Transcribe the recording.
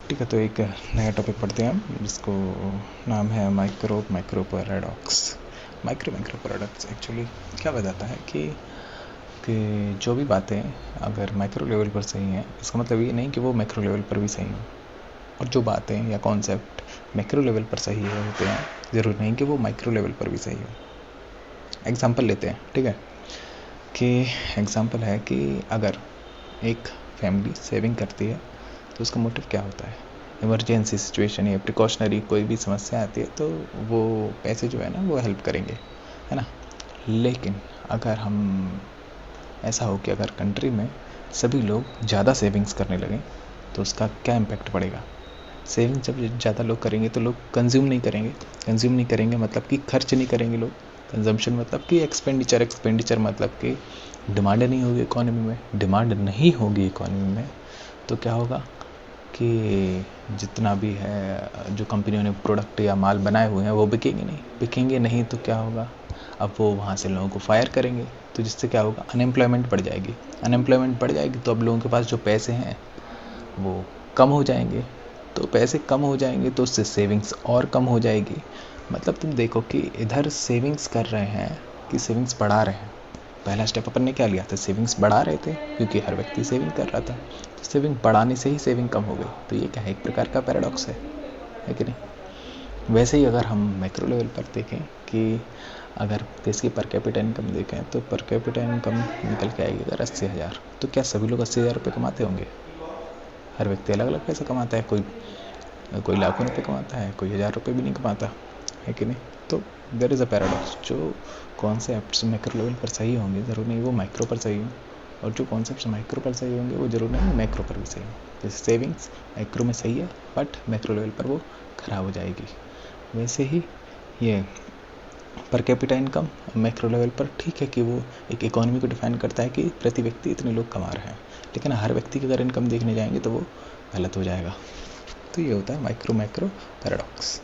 ठीक है, तो एक नया टॉपिक पढ़ते हैं हम, जिसको नाम है micro paradox. Micro paradox actually क्या बताता है कि जो भी बातें अगर माइक्रो लेवल पर सही हैं, इसका मतलब ये नहीं कि वो मैक्रो लेवल पर भी सही हो। और जो बातें या कॉन्सेप्ट मैक्रो लेवल पर सही होते हैं, ज़रूरी नहीं कि वो माइक्रो लेवल पर भी सही हो। एग्जाम्पल लेते हैं, ठीक है, कि एग्जाम्पल है कि अगर एक फैमिली सेविंग करती है तो उसका मोटिव क्या होता है। इमरजेंसी सिचुएशन या प्रिकॉशनरी कोई भी समस्या आती है तो वो पैसे जो है ना वो हेल्प करेंगे, है ना। लेकिन अगर हम ऐसा हो कि अगर कंट्री में सभी लोग ज़्यादा सेविंग्स करने लगें तो उसका क्या इम्पैक्ट पड़ेगा। सेविंग जब ज़्यादा लोग करेंगे तो लोग कंज्यूम नहीं करेंगे मतलब कि खर्च नहीं करेंगे लोग। कंजम्पशन मतलब कि एक्सपेंडिचर मतलब कि डिमांड नहीं होगी इकोनॉमी में। डिमांड नहीं होगी इकोनॉमी में तो क्या होगा कि जितना भी है जो कंपनियों ने प्रोडक्ट या माल बनाए हुए हैं वो बिकेंगे नहीं तो क्या होगा, अब वो वहाँ से लोगों को फायर करेंगे, तो जिससे क्या होगा, अनएम्प्लॉयमेंट बढ़ जाएगी। तो अब लोगों के पास जो पैसे हैं वो कम हो जाएंगे, तो पैसे कम हो जाएंगे तो उससे सेविंग्स और कम हो जाएगी। मतलब तुम देखो कि इधर सेविंग्स कर रहे हैं कि सेविंग्स बढ़ा रहे हैं। पहला स्टेप अपन ने क्या लिया था, सेविंग्स बढ़ा रहे थे क्योंकि हर व्यक्ति सेविंग कर रहा था, तो सेविंग बढ़ाने से ही सेविंग कम हो गई। तो ये क्या है, एक प्रकार का पैराडॉक्स है कि नहीं। वैसे ही अगर हम मैक्रो लेवल पर देखें कि अगर देश की पर कैपिटा इनकम देखें तो पर कैपिटा इनकम निकल के आएगी अगर 80,000, तो क्या सभी लोग 80,000 रुपये कमाते होंगे। हर व्यक्ति अलग अलग पैसा कमाता है, कोई लाखों रुपये कमाता है, कोई 1,000 रुपये भी नहीं कमाता है कि नहीं। तो देयर इज़ अ पैराडॉक्स। जो कॉन्सेप्ट्स मैक्रो लेवल पर सही होंगे ज़रूर नहीं वो माइक्रो पर सही हों, और जो कॉन्सेप्ट्स माइक्रो पर सही होंगे वो ज़रूर नहीं मैक्रो पर भी सही हों। जैसे सेविंग्स माइक्रो में सही है बट मैक्रो लेवल पर वो ख़राब हो जाएगी। वैसे ही ये per capita income macro level पर ठीक है कि वो एक इकोनॉमी को डिफाइन करता है कि प्रति व्यक्ति इतने लोग कमा रहे हैं, लेकिन हर व्यक्ति की अगर इनकम देखने जाएंगे तो वो गलत हो जाएगा। तो ये होता है माइक्रो पैराडॉक्स।